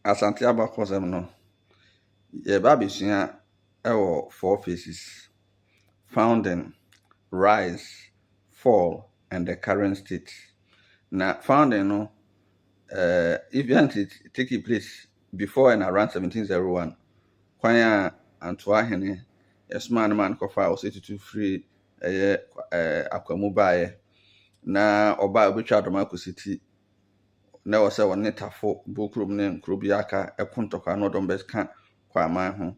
Asante Abakosem no. Yeba besua ewo 4 phases. Founding, rise, fall, and the current state. Now, founding no event it taking place before and around 1701. Kwanya Antoa Hene, a small man kofa was 82 free akwamu bae. Na oba obetwa Domako City. Na wose wonne tafo bokrom ne nkrobiaka ekontokwa no dom beska kwa aman ho.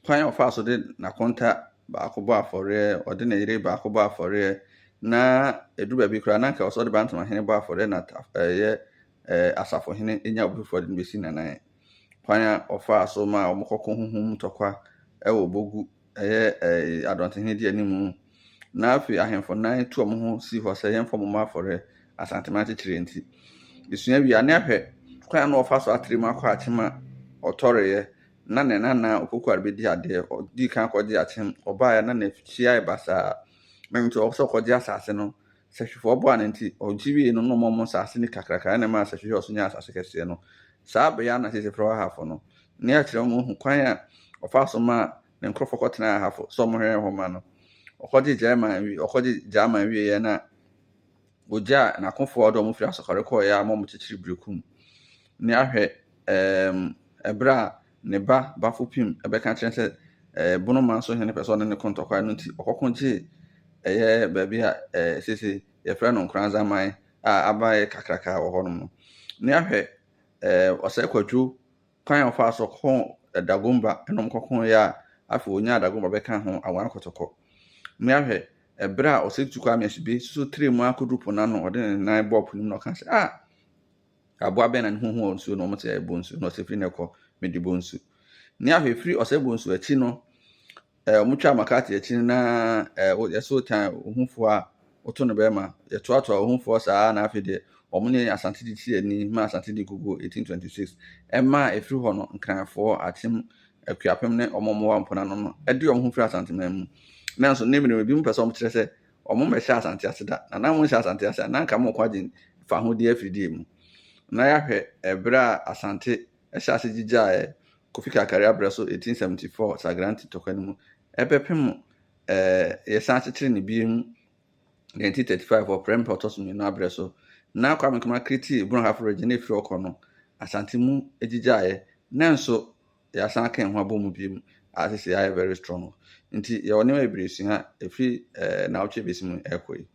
Kwanya ofa so de na konta ba akobọ afore, ode na yire ba akobọ afore na edu ba bi kra na ka so de bantama hene ba afore na asafo hene enya obufo de besi nanan. Kwanya ofa so ma omokoko huhum tokwa ewo bogu adonte hene di animu na afi ahemfo nan tu omho si ho se yemfo mo afore asantema chire nti isua wi ane ahwe kwanya na ofa so atrima akwa achema otoreye na ne nana opokuar be di ade di kan kwaje achem oba ya na na fia basa memto so kwaje asase no sehwefo obo anenti ojiwi no no momo asase ni kakraka na ma sehwe oso nya asase kese no saa be ya na sese pro hafo no ne akire mo hu kwanya ofa so ma ne nkrofo kotena hafo so mo hwe ho ma no okwaje jama wi ye na oja na konfo odo mo fi asokare ko ya mo chichiri brekum ne ahwe ebra ne bafo pim ebeka kire se bono man so hene person ne kontokwa no nti okokonje baabi a sese ye fra no nkranza man a abaye kakraka wo hono no ne ahwe osai kwadwo kwan ofa so ko dagomba enom kokon ya afo onya dagomba beka ho awan kotoko ne ahwe ebra osetuko amiasibe so tremu akodupo na no ode ne nan bop nim no kan se abo abe na ne ho nsu no mo te bonsu no se fri ne ko medi bonsu ne ahwe fri osai bonsu achi no omutwa makati achi na yeso tan ohufo a oto no be ma yetoato ohufo saa na afide omune asante di ti ani ma asante di gugu 1826 ema efri ho no nkranfo atim akuapem ne omomo wa mpona no edi omhufri asante mamu nanso ne mene bi mpese omkire se ommo hye asante aseda na mo hye asante aseda na nka mo kwaje fa ho di afridi mu na ya hwe ebra asante hye asegija Kofi Kakari abreso 1874 sagranti tokwanimu ebepem yesan chitire ne biem 1935 for prem potos no abreso na kwa mekoma kriti bron half region e fri okono asante mu egijaye nanso yasan kan ho abomu biem asese ya very strong nti ye woni ma ebresu ha efri na oche besimu ekoi